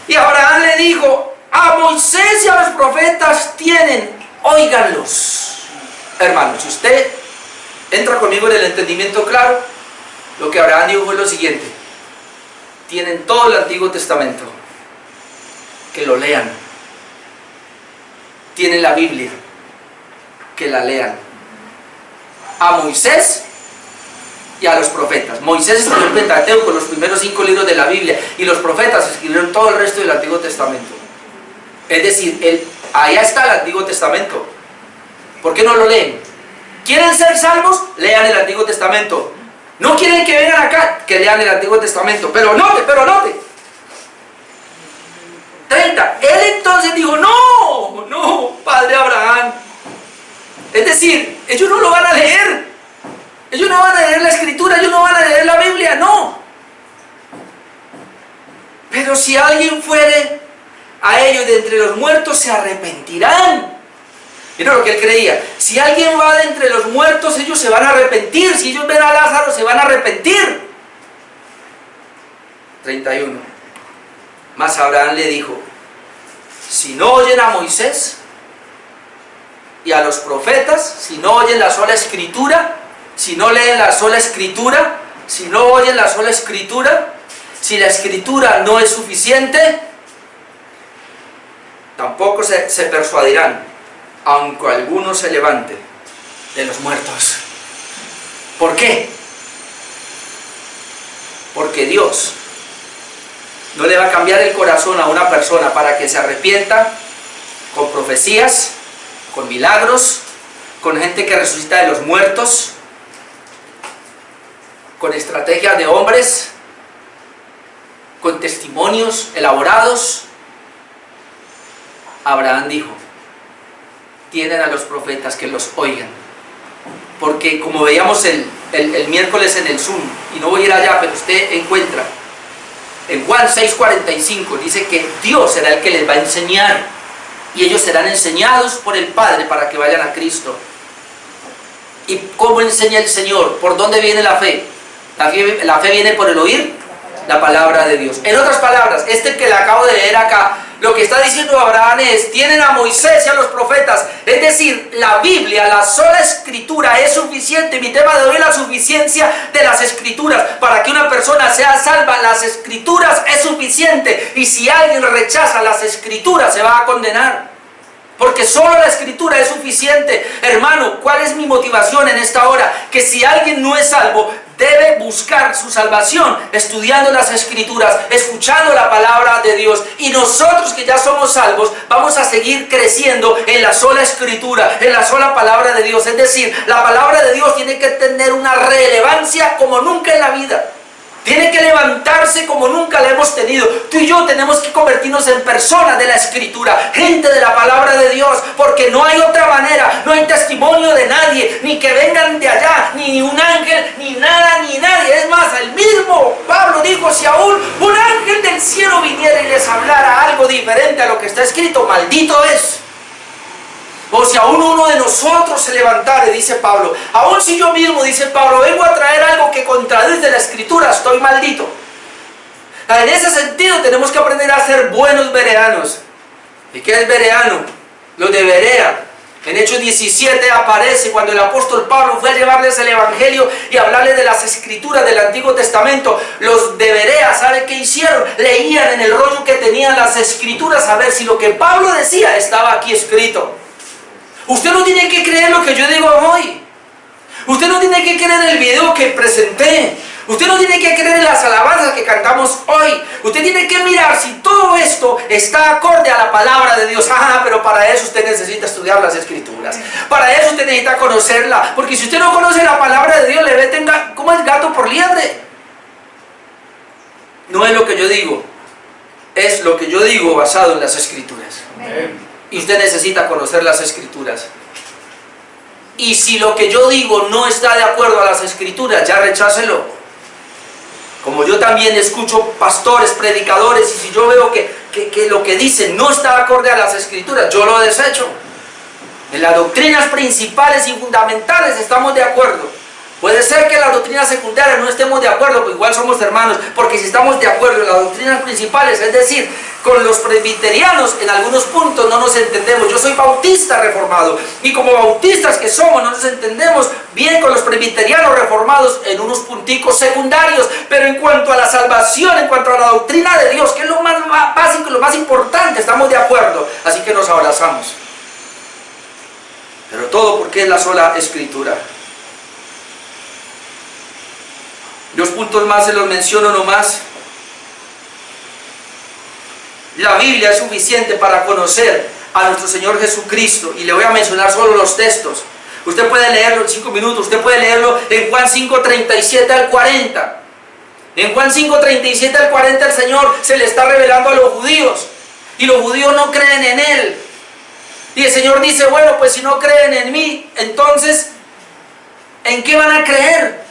Y Abraham le dijo, a Moisés y a los profetas tienen, óiganlos. Hermanos, si usted entra conmigo en el entendimiento claro, lo que Abraham dijo fue lo siguiente: tienen todo el Antiguo Testamento, que lo lean. tienen la Biblia, que la lean. A Moisés y a los profetas. Moisés escribió el Pentateuco, los primeros 5 libros de la Biblia, y los profetas escribieron todo el resto del Antiguo Testamento. Es decir, allá está el Antiguo Testamento. ¿Por qué no lo leen? ¿Quieren ser salvos? Lean el Antiguo Testamento. ¿No quieren que vengan acá? Que lean el Antiguo Testamento. Pero note. 30. Él entonces dijo, no, padre Abraham. Es decir, ellos no lo van a leer. Ellos no van a leer la Escritura, ellos no van a leer la Biblia, no. Pero si alguien fuere a ellos de entre los muertos, se arrepentirán. Mira lo que él creía. Si alguien va de entre los muertos, ellos se van a arrepentir. Si ellos ven a Lázaro, se van a arrepentir. 31. Mas Abraham le dijo, si no oyen a Moisés y a los profetas, si no oyen la sola Escritura, si no leen la sola Escritura, si no oyen la sola Escritura, si la Escritura no es suficiente, tampoco se persuadirán, aunque alguno se levante de los muertos. ¿Por qué? Porque Dios no le va a cambiar el corazón a una persona para que se arrepienta con profecías, con milagros, con gente que resucita de los muertos, con estrategias de hombres, con testimonios elaborados. Abraham dijo, tienen a los profetas que los oigan. Porque como veíamos el miércoles en el Zoom, y no voy a ir allá, pero usted encuentra, en Juan 6:45 dice que Dios será el que les va a enseñar, y ellos serán enseñados por el Padre para que vayan a Cristo. ¿Y cómo enseña el Señor? ¿Por dónde viene la fe? La fe viene por el oír la palabra de Dios. En otras palabras, este que le acabo de leer acá, lo que está diciendo Abraham es, tienen a Moisés y a los profetas. Es decir, la Biblia, la sola Escritura es suficiente. Mi tema de hoy es la suficiencia de las Escrituras. Para que una persona sea salva, las Escrituras es suficiente. Y si alguien rechaza las Escrituras, se va a condenar. Porque solo la Escritura es suficiente. Hermano, ¿cuál es mi motivación en esta hora? Que si alguien no es salvo, debe buscar su salvación estudiando las Escrituras, escuchando la palabra de Dios. Y nosotros que ya somos salvos, vamos a seguir creciendo en la sola Escritura, en la sola palabra de Dios. Es decir, la palabra de Dios tiene que tener una relevancia como nunca en la vida. Tiene que levantarse como nunca la hemos tenido. Tú y yo tenemos que convertirnos en personas de la Escritura, gente de la palabra de Dios, porque no hay otra manera, no hay testimonio de nadie, ni que vengan de allá, ni un ángel, ni nada, ni nadie. Es más, el mismo Pablo dijo, si aún un ángel del cielo viniera y les hablara algo diferente a lo que está escrito, maldito es. O si aún uno de nosotros se levantare, dice Pablo, aún si yo mismo, dice Pablo, vengo a traer algo que contradice la Escritura, estoy maldito. En ese sentido tenemos que aprender a ser buenos bereanos. ¿Y qué es bereano? Los de Berea. En Hechos 17 aparece cuando el apóstol Pablo fue a llevarles el Evangelio y hablarles de las Escrituras del Antiguo Testamento. Los de Berea, ¿sabe qué hicieron? Leían en el rollo que tenían las Escrituras a ver si lo que Pablo decía estaba aquí escrito. Usted no tiene que creer lo que yo digo hoy. Usted no tiene que creer en el video que presenté. Usted no tiene que creer en las alabanzas que cantamos hoy. Usted tiene que mirar si todo esto está acorde a la palabra de Dios. Pero para eso usted necesita estudiar las Escrituras. Para eso usted necesita conocerla. Porque si usted no conoce la palabra de Dios, le meten como el gato por liebre. No es lo que yo digo. Es lo que yo digo basado en las Escrituras. Amén. Y usted necesita conocer las Escrituras. Y si lo que yo digo no está de acuerdo a las Escrituras, ya rechácelo. Como yo también escucho pastores, predicadores, y si yo veo que lo que dicen no está acorde a las Escrituras, yo lo desecho. En las doctrinas principales y fundamentales estamos de acuerdo. Puede ser que en las doctrinas secundarias no estemos de acuerdo, pero igual somos hermanos, porque si estamos de acuerdo en las doctrinas principales, es decir, con los presbiterianos en algunos puntos no nos entendemos. Yo soy bautista reformado, y como bautistas que somos, no nos entendemos bien con los presbiterianos reformados en unos punticos secundarios, pero en cuanto a la salvación, en cuanto a la doctrina de Dios, que es lo más básico y lo más importante, estamos de acuerdo, así que nos abrazamos. Pero todo porque es la sola Escritura. 2 puntos más se los menciono nomás. La Biblia es suficiente para conocer a nuestro Señor Jesucristo, y le voy a mencionar solo los textos. Usted puede leerlo en 5 minutos, usted puede leerlo en Juan 5:37 al 40. En Juan 5:37 al 40 el Señor se le está revelando a los judíos, y los judíos no creen en Él. Y el Señor dice, bueno, pues si no creen en mí, entonces, ¿en qué van a creer?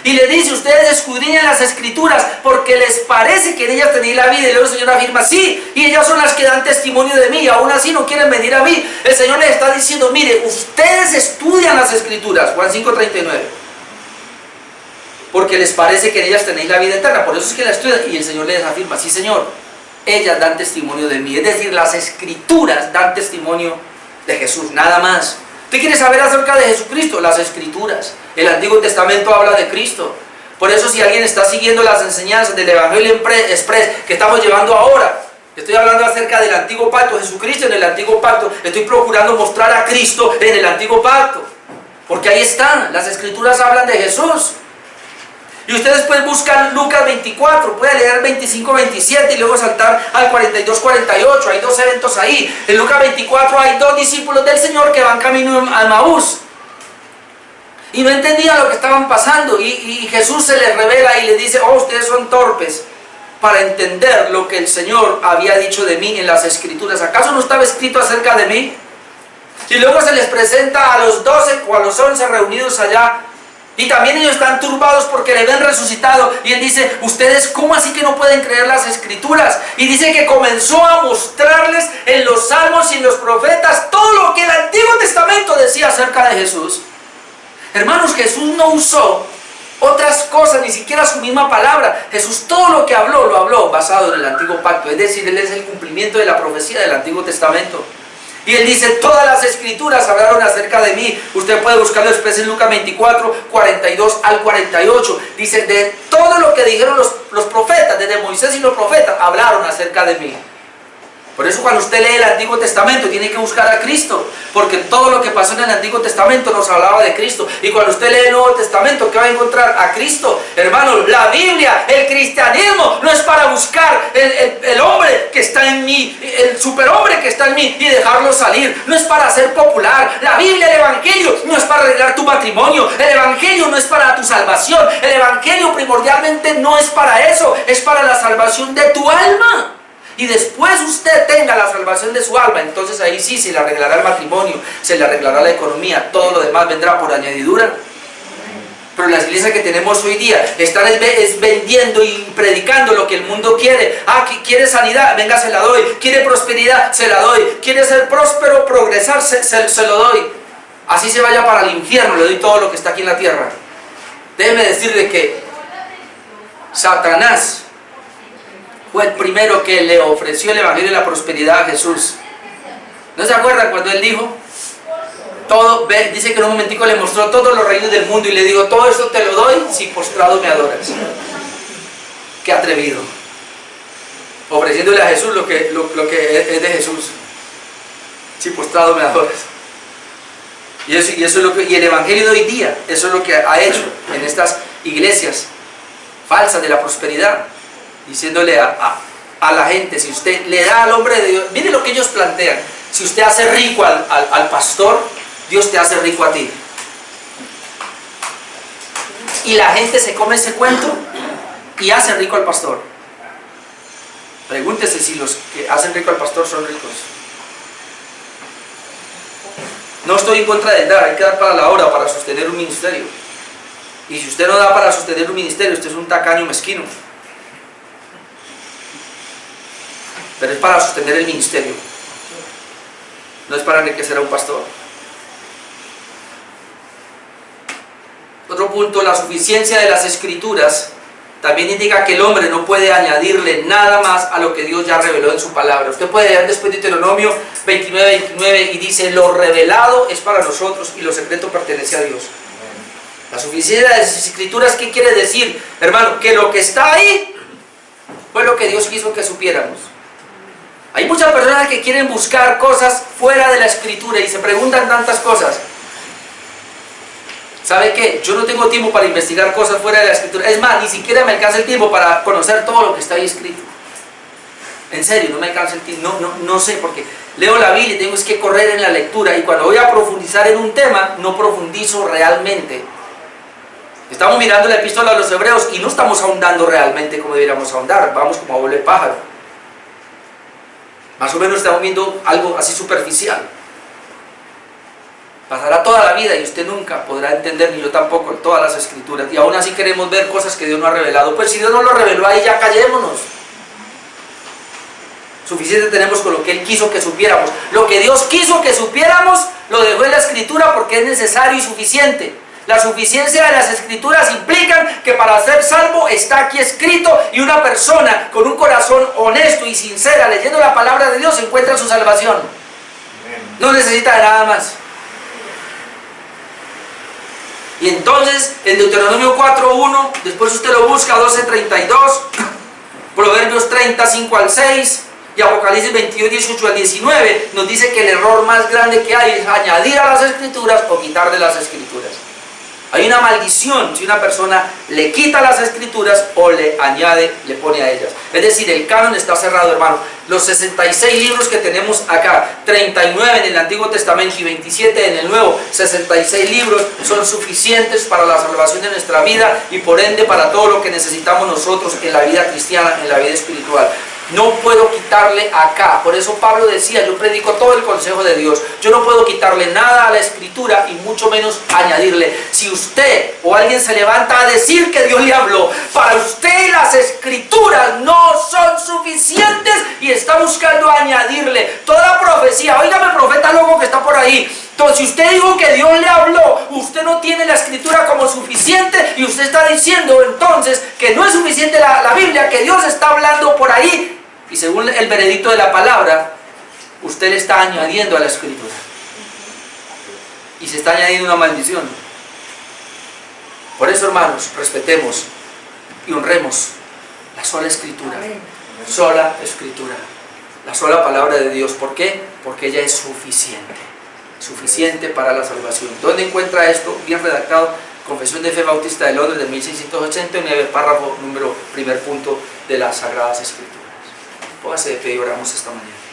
Y le dice, ustedes escudriñan las Escrituras porque les parece que en ellas tenéis la vida. Y luego el Señor afirma, sí, y ellas son las que dan testimonio de mí, y aún así no quieren venir a mí. El Señor les está diciendo, mire, ustedes estudian las Escrituras, Juan 5:39, porque les parece que en ellas tenéis la vida eterna, por eso es que la estudian. Y el Señor les afirma, sí Señor, ellas dan testimonio de mí. Es decir, las Escrituras dan testimonio de Jesús, nada más. ¿Usted quiere saber acerca de Jesucristo? Las Escrituras. El Antiguo Testamento habla de Cristo. Por eso, si alguien está siguiendo las enseñanzas del Evangelio Express que estamos llevando ahora, estoy hablando acerca del Antiguo Pacto, Jesucristo en el Antiguo Pacto, estoy procurando mostrar a Cristo en el Antiguo Pacto, porque ahí están, las Escrituras hablan de Jesús. Y ustedes pueden buscar Lucas 24, pueden leer 25-27 y luego saltar al 42-48, hay 2 eventos ahí. En Lucas 24 hay 2 discípulos del Señor que van camino a Maús y no entendían lo que estaban pasando, y Jesús se les revela y les dice, oh, ustedes son torpes para entender lo que el Señor había dicho de mí en las Escrituras. ¿Acaso no estaba escrito acerca de mí? Y luego se les presenta a los 12 o a los 11 reunidos allá, y también ellos están turbados porque le ven resucitado. Y él dice, ustedes, ¿cómo así que no pueden creer las Escrituras? Y dice que comenzó a mostrarles en los salmos y en los profetas todo lo que el Antiguo Testamento decía acerca de Jesús. Hermanos, Jesús no usó otras cosas, ni siquiera su misma palabra. Jesús todo lo que habló, lo habló basado en el Antiguo Pacto. Es decir, Él es el cumplimiento de la profecía del Antiguo Testamento. Y Él dice, todas las Escrituras hablaron acerca de mí. Usted puede buscarlo después en Lucas 24, 42 al 48. Dice, de todo lo que dijeron los profetas, desde Moisés y los profetas, hablaron acerca de mí. Por eso cuando usted lee el Antiguo Testamento tiene que buscar a Cristo, porque todo lo que pasó en el Antiguo Testamento nos hablaba de Cristo. Y cuando usted lee el Nuevo Testamento, ¿qué va a encontrar? A Cristo. Hermanos, la Biblia, el cristianismo no es para buscar el hombre que está en mí, el superhombre que está en mí y dejarlo salir. No es para ser popular. La Biblia, el Evangelio, no es para arreglar tu matrimonio. El Evangelio no es para tu salvación. El Evangelio primordialmente no es para eso. Es para la salvación de tu alma. Y después usted tenga la salvación de su alma, entonces ahí sí se le arreglará el matrimonio, se le arreglará la economía, todo lo demás vendrá por añadidura. Pero las iglesias que tenemos hoy día están vendiendo y predicando lo que el mundo quiere. Ah, quiere sanidad, venga, se la doy. Quiere prosperidad, se la doy. Quiere ser próspero, progresar, se lo doy. Así se vaya para el infierno, le doy todo lo que está aquí en la tierra. Déjeme decirle que Satanás fue el primero que le ofreció el Evangelio de la prosperidad a Jesús. ¿No se acuerdan cuando Él dijo? Todo, dice que en un momentico le mostró todos los reinos del mundo y le dijo, todo esto te lo doy si postrado me adoras. Qué atrevido. Ofreciéndole a Jesús lo que es de Jesús. Si postrado me adoras. Y eso es lo que, y el Evangelio de hoy día, eso es lo que ha hecho en estas iglesias falsas de la prosperidad. Diciéndole a la gente, si usted le da al hombre de Dios, mire lo que ellos plantean, si usted hace rico al pastor, Dios te hace rico a ti. Y la gente se come ese cuento y hace rico al pastor. Pregúntese si los que hacen rico al pastor son ricos. No estoy en contra de dar, hay que dar para la obra, para sostener un ministerio. Y si usted no da para sostener un ministerio, usted es un tacaño mezquino. Pero es para sostener el ministerio, no es para enriquecer a un pastor. Otro punto, la suficiencia de las Escrituras también indica que el hombre no puede añadirle nada más a lo que Dios ya reveló en su palabra. Usted puede leer después de Deuteronomio 29 y dice, lo revelado es para nosotros y lo secreto pertenece a Dios. La suficiencia de las Escrituras, ¿qué quiere decir? Hermano, que lo que está ahí fue lo que Dios quiso que supiéramos. Hay muchas personas que quieren buscar cosas fuera de la Escritura y se preguntan tantas cosas. ¿Sabe qué? Yo no tengo tiempo para investigar cosas fuera de la Escritura. Es más, ni siquiera me alcanza el tiempo para conocer todo lo que está ahí escrito. En serio, no me alcanza el tiempo. No sé, porque leo la Biblia y tengo que correr en la lectura. Y cuando voy a profundizar en un tema, no profundizo realmente. Estamos mirando la epístola a los Hebreos y no estamos ahondando realmente como deberíamos ahondar. Vamos como a vuelo de pájaro. Más o menos estamos viendo algo así superficial. Pasará toda la vida y usted nunca podrá entender, ni yo tampoco, todas las Escrituras. Y aún así queremos ver cosas que Dios no ha revelado. Pues si Dios no lo reveló ahí, ya callémonos. Suficiente tenemos con lo que Él quiso que supiéramos. Lo que Dios quiso que supiéramos, lo dejó en la Escritura porque es necesario y suficiente. La suficiencia de las Escrituras implican que para ser salvo está aquí escrito, y una persona con un corazón honesto y sincera leyendo la palabra de Dios encuentra su salvación. No necesita de nada más. Y entonces en Deuteronomio 4:1, después usted lo busca, 12:32, Proverbios 30:5 al 6 y Apocalipsis 22:18 al 19, nos dice que el error más grande que hay es añadir a las Escrituras o quitar de las Escrituras. Hay una maldición si una persona le quita las Escrituras o le añade, le pone a ellas. Es decir, el canon está cerrado, hermano. Los 66 libros que tenemos acá, 39 en el Antiguo Testamento y 27 en el Nuevo, 66 libros son suficientes para la salvación de nuestra vida y por ende para todo lo que necesitamos nosotros en la vida cristiana, en la vida espiritual. No puedo quitarle acá. Por eso Pablo decía, yo predico todo el consejo de Dios. Yo no puedo quitarle nada a la Escritura y mucho menos añadirle. Si usted o alguien se levanta a decir que Dios le habló, para usted las Escrituras no son suficientes y está buscando añadirle toda la profecía. Óigame, profeta loco que está por ahí. Entonces, si usted dijo que Dios le habló, usted no tiene la Escritura como suficiente y usted está diciendo entonces que no es suficiente la Biblia, que Dios está hablando por ahí. Y según el veredicto de la palabra, usted le está añadiendo a la Escritura. Y se está añadiendo una maldición. Por eso, hermanos, respetemos y honremos la sola Escritura. Sola Escritura. La sola palabra de Dios. ¿Por qué? Porque ella es suficiente. Suficiente para la salvación. ¿Dónde encuentra esto? Bien redactado. Confesión de Fe Bautista de Londres de 1689, párrafo número, primer punto de las Sagradas Escrituras. Póngase de pie y oramos esta mañana.